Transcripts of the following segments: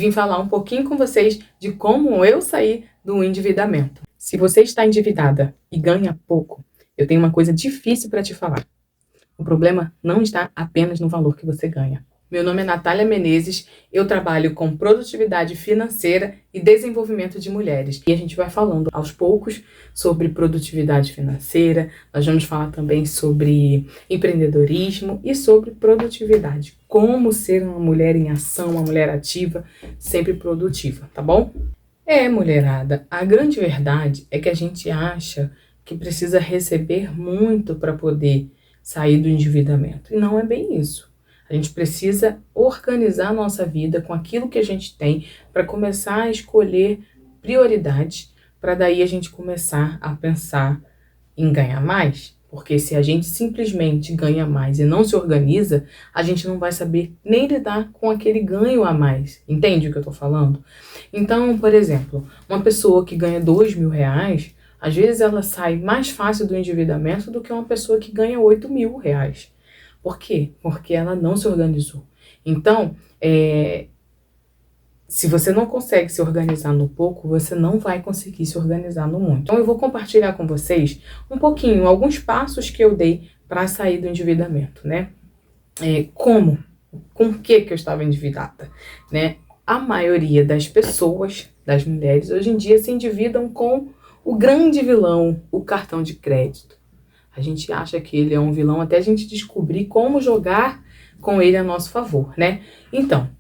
Vim falar um pouquinho com vocês de como eu saí do endividamento. Se você está endividada e ganha pouco, eu tenho uma coisa difícil para te falar. O problema não está apenas no valor que você ganha. Meu nome é Natália Menezes, eu trabalho com produtividade financeira e desenvolvimento de mulheres. E a gente vai falando aos poucos sobre produtividade financeira, nós vamos falar também sobre empreendedorismo e sobre produtividade. Como ser uma mulher em ação, uma mulher ativa, sempre produtiva, tá bom? Mulherada, a grande verdade é que a gente acha que precisa receber muito para poder sair do endividamento. E não é bem isso. A gente precisa organizar a nossa vida com aquilo que a gente tem para começar a escolher prioridades, para daí a gente começar a pensar em ganhar mais. Porque se a gente simplesmente ganha mais e não se organiza, a gente não vai saber nem lidar com aquele ganho a mais. Entende o que eu tô falando? Então, por exemplo, uma pessoa que ganha R$ 2.000, às vezes ela sai mais fácil do endividamento do que uma pessoa que ganha R$ 8.000. Por quê? Porque ela não se organizou. Então, se você não consegue se organizar no pouco, você não vai conseguir se organizar no muito. Então, eu vou compartilhar com vocês um pouquinho, alguns passos que eu dei para sair do endividamento, né? Com o que eu estava endividada, né? A maioria das pessoas, das mulheres, hoje em dia se endividam com o grande vilão, o cartão de crédito. A gente acha que ele é um vilão até a gente descobrir como jogar com ele a nosso favor, né? Então,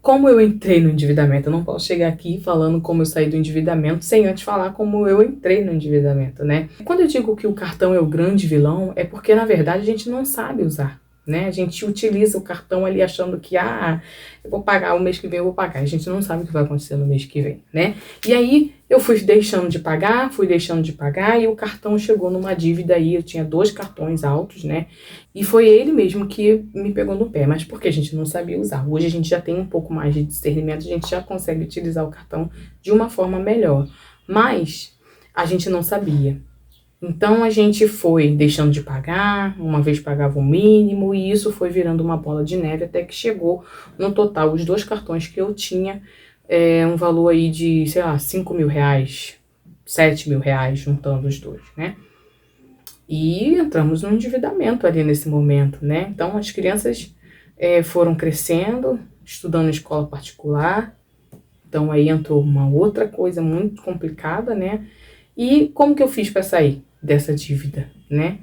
como eu entrei no endividamento? Eu não posso chegar aqui falando como eu saí do endividamento sem antes falar como eu entrei no endividamento, né? Quando eu digo que o cartão é o grande vilão, é porque, na verdade, a gente não sabe usar, né? A gente utiliza o cartão ali achando que, eu vou pagar o mês que vem, eu vou pagar. A gente não sabe o que vai acontecer no mês que vem, né? E aí, eu fui deixando de pagar e o cartão chegou numa dívida aí, eu tinha 2 cartões altos, né? E foi ele mesmo que me pegou no pé, mas porque a gente não sabia usar. Hoje a gente já tem um pouco mais de discernimento, a gente já consegue utilizar o cartão de uma forma melhor. Mas a gente não sabia. Então a gente foi deixando de pagar, uma vez pagava o mínimo, e isso foi virando uma bola de neve até que chegou no total, os 2 cartões que eu tinha, um valor aí de, sei lá, R$ 5.000, R$ 7.000, juntando os dois, né? E entramos num endividamento ali nesse momento, né? Então as crianças foram crescendo, estudando em escola particular, então aí entrou uma outra coisa muito complicada, né? E como que eu fiz para sair dessa dívida, né?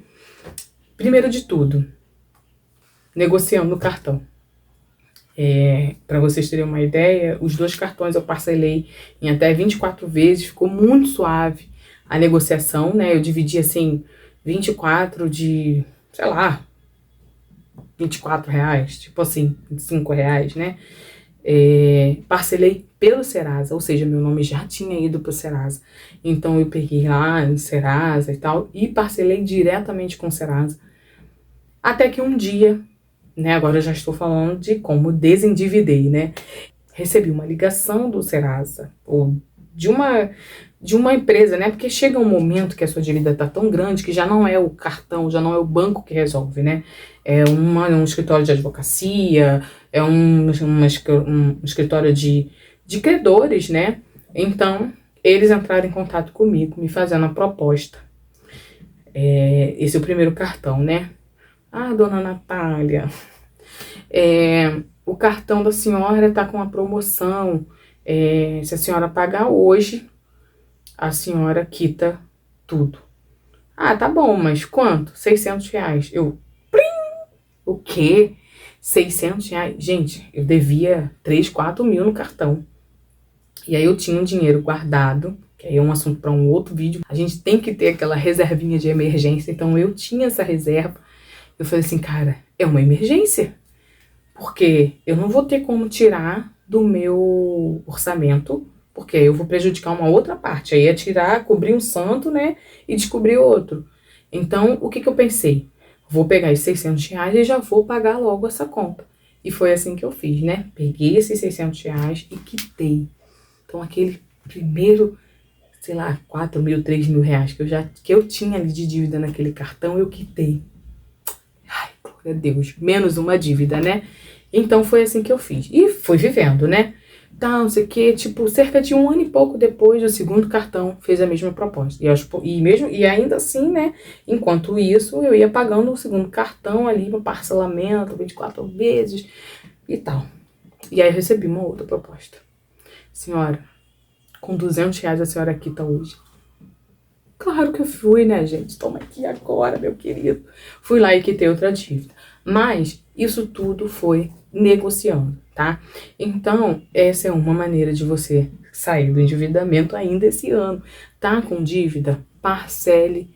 Primeiro de tudo, negociando o cartão. Para vocês terem uma ideia, os 2 cartões eu parcelei em até 24 vezes, ficou muito suave a negociação, né? Eu dividi assim, 24 de, sei lá, R$ 24, tipo assim, R$ 25, né? Parcelei pelo Serasa, ou seja, meu nome já tinha ido pro Serasa. Então eu peguei lá no Serasa e tal, e parcelei diretamente com o Serasa. Até que um dia, né, agora eu já estou falando de como desendividei, né? Recebi uma ligação do Serasa, ou de uma empresa, né? Porque chega um momento que a sua dívida tá tão grande que já não é o cartão, já não é o banco que resolve, né? É um escritório de advocacia, é um escritório de credores, né? Então, eles entraram em contato comigo, me fazendo a proposta. Esse é o primeiro cartão, né? Dona Natália, o cartão da senhora tá com uma promoção. Se a senhora pagar hoje, a senhora quita tudo. Tá bom, mas quanto? R$ 600. O quê? R$ 600? Gente, eu devia 3, 4 mil no cartão. E aí eu tinha um dinheiro guardado, que aí é um assunto para um outro vídeo. A gente tem que ter aquela reservinha de emergência, então eu tinha essa reserva. Eu falei assim, cara, é uma emergência. Porque eu não vou ter como tirar do meu orçamento, porque aí eu vou prejudicar uma outra parte. Aí é tirar, cobrir um santo, né, e descobrir outro. Então, o que eu pensei? Vou pegar esses R$ 600 e já vou pagar logo essa conta. E foi assim que eu fiz, né? Peguei esses R$ 600 e quitei. Então, aquele primeiro, sei lá, 4 mil, 3 mil reais que eu tinha ali de dívida naquele cartão, eu quitei. Ai, glória a Deus. Menos uma dívida, né? Então, foi assim que eu fiz. E fui vivendo, né? tá, não sei o que, tipo, cerca de 1 ano e pouco depois, o segundo cartão fez a mesma proposta. E ainda assim, né, enquanto isso, eu ia pagando o segundo cartão ali no parcelamento, 24 vezes e tal. E aí eu recebi uma outra proposta. Senhora, com R$ 200 a senhora quita hoje. Claro que eu fui, né, gente? Toma aqui agora, meu querido. Fui lá e quitei outra dívida. Mas isso tudo foi negociando, tá? Então, essa é uma maneira de você sair do endividamento ainda esse ano. Tá com dívida? Parcele,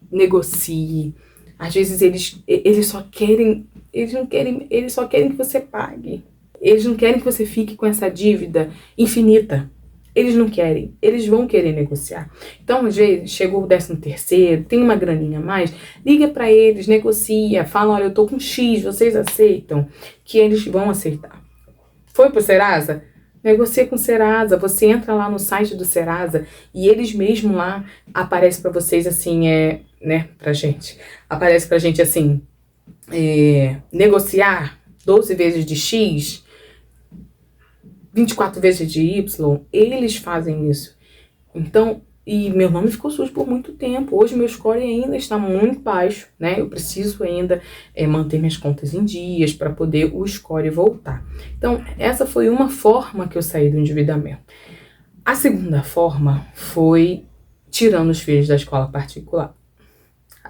negocie. Às vezes eles só querem, eles só querem que você pague. Eles não querem que você fique com essa dívida infinita. Eles não querem, eles vão querer negociar. Então, às vezes, chegou o 13º, tem uma graninha a mais, liga para eles, negocia, fala, olha, eu tô com X, vocês aceitam? Que eles vão aceitar. Foi pro Serasa? Negocia com o Serasa, você entra lá no site do Serasa e eles mesmo lá aparecem para vocês assim, né, pra gente. Aparece pra gente assim, negociar 12 vezes de X, 24 vezes de Y, eles fazem isso. Então, e meu nome ficou sujo por muito tempo. Hoje meu score ainda está muito baixo, né? Eu preciso ainda manter minhas contas em dias para poder o score voltar. Então, essa foi uma forma que eu saí do endividamento. A segunda forma foi tirando os filhos da escola particular.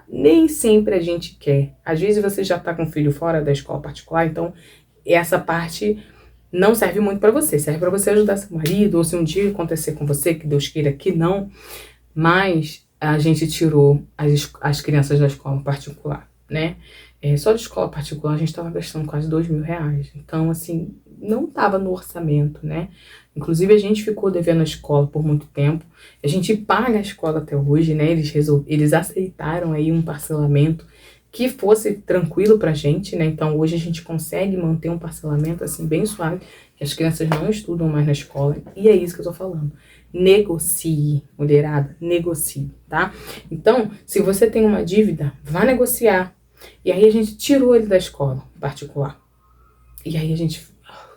Nem sempre a gente quer. Às vezes você já está com o filho fora da escola particular, então essa parte não serve muito para você, serve para você ajudar seu marido, ou se um dia acontecer com você, que Deus queira que não, mas a gente tirou as crianças da escola particular, né? Só de escola particular a gente estava gastando quase R$ 2.000, então assim, não estava no orçamento, né? Inclusive a gente ficou devendo a escola por muito tempo, a gente paga a escola até hoje, né? Eles aceitaram aí um parcelamento que fosse tranquilo pra gente, né? Então hoje a gente consegue manter um parcelamento assim bem suave, que as crianças não estudam mais na escola, e é isso que eu tô falando. Negocie, mulherada, negocie, tá? Então, se você tem uma dívida, vá negociar. E aí a gente tirou ele da escola particular. E aí a gente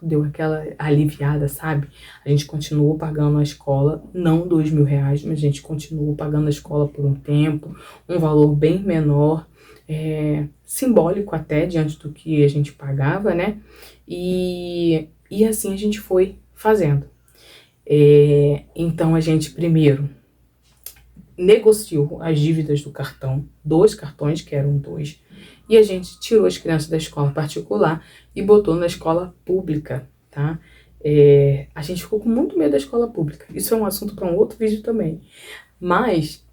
deu aquela aliviada, sabe? A gente continuou pagando a escola, não R$ 2.000, mas a gente continuou pagando a escola por um tempo, um valor bem menor, simbólico até, diante do que a gente pagava, né? E assim a gente foi fazendo. Então a gente primeiro negociou as dívidas do cartão, 2 cartões, que eram 2, e a gente tirou as crianças da escola particular e botou na escola pública, tá? A gente ficou com muito medo da escola pública, isso é um assunto para um outro vídeo também, mas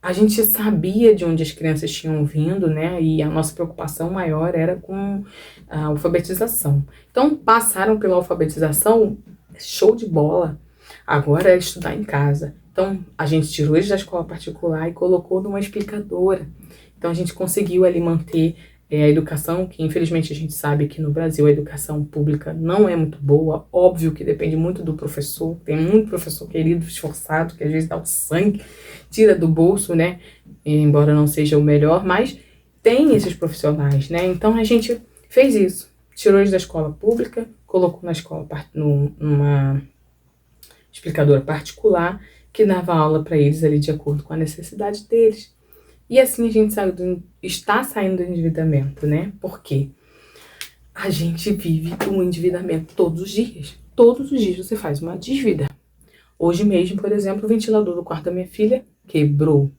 a gente sabia de onde as crianças tinham vindo, né? E a nossa preocupação maior era com a alfabetização. Então, passaram pela alfabetização, show de bola. Agora é estudar em casa. Então, a gente tirou eles da escola particular e colocou numa explicadora. Então, a gente conseguiu ali manter a educação, que infelizmente a gente sabe que no Brasil a educação pública não é muito boa. Óbvio que depende muito do professor. Tem muito professor querido, esforçado, que às vezes dá o sangue, tira do bolso, né? Embora não seja o melhor, mas tem esses profissionais, né? Então, a gente fez isso. Tirou eles da escola pública, colocou na escola numa explicadora particular, que dava aula para eles ali de acordo com a necessidade deles. E assim a gente está saindo do endividamento, né? Porque a gente vive um endividamento todos os dias. Todos os dias você faz uma dívida. Hoje mesmo, por exemplo, o ventilador do quarto da minha filha quebrou.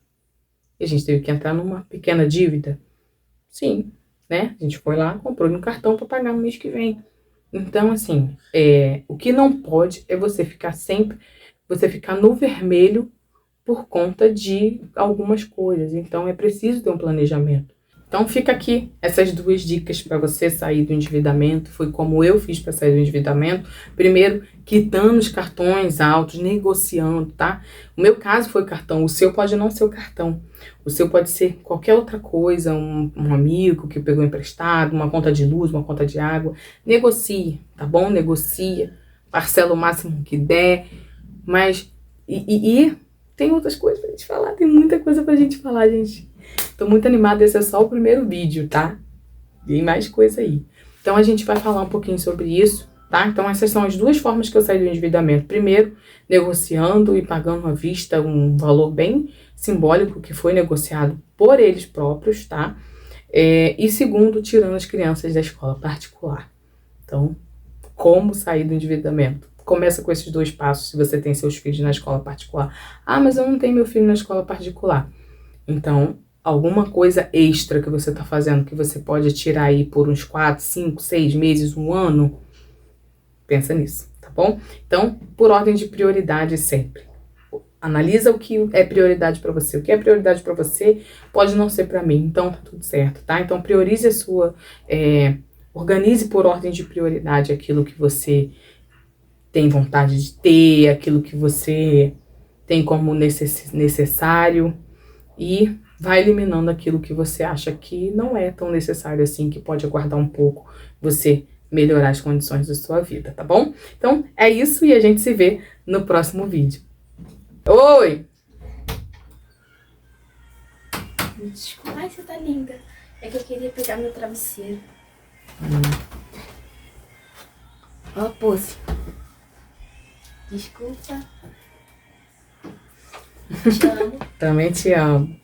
E a gente teve que entrar numa pequena dívida. Sim, né? A gente foi lá, comprou um cartão para pagar no mês que vem. Então, assim, o que não pode é você ficar no vermelho por conta de algumas coisas. Então, é preciso ter um planejamento. Então, fica aqui essas 2 dicas para você sair do endividamento. Foi como eu fiz para sair do endividamento. Primeiro, quitando os cartões altos, negociando, tá? O meu caso foi cartão. O seu pode não ser o cartão. O seu pode ser qualquer outra coisa, um amigo que pegou emprestado, uma conta de luz, uma conta de água. Negocie, tá bom? Negocia, parcela o máximo que der, mas tem outras coisas pra gente falar, tem muita coisa pra gente falar, gente. Tô muito animada, esse é só o primeiro vídeo, tá? Tem mais coisa aí. Então a gente vai falar um pouquinho sobre isso, tá? Então, essas são as duas formas que eu saí do endividamento. Primeiro, negociando e pagando à vista um valor bem simbólico que foi negociado por eles próprios, tá? E segundo, tirando as crianças da escola particular. Então, como sair do endividamento? Começa com esses dois passos se você tem seus filhos na escola particular. Ah, mas eu não tenho meu filho na escola particular. Então, alguma coisa extra que você está fazendo, que você pode tirar aí por uns 4, 5, 6 meses, um ano, pensa nisso, tá bom? Então, por ordem de prioridade sempre. Analisa o que é prioridade para você. O que é prioridade para você pode não ser para mim. Então, tá tudo certo, tá? Então, priorize a sua... organize por ordem de prioridade aquilo que você tem vontade de ter, aquilo que você tem como necessário e vai eliminando aquilo que você acha que não é tão necessário assim, que pode aguardar um pouco você melhorar as condições da sua vida, tá bom? Então, é isso e a gente se vê no próximo vídeo. Oi! Desculpa, ai, você tá linda. É que eu queria pegar meu travesseiro. Ó, pose. Desculpa. Te amo. Também te amo.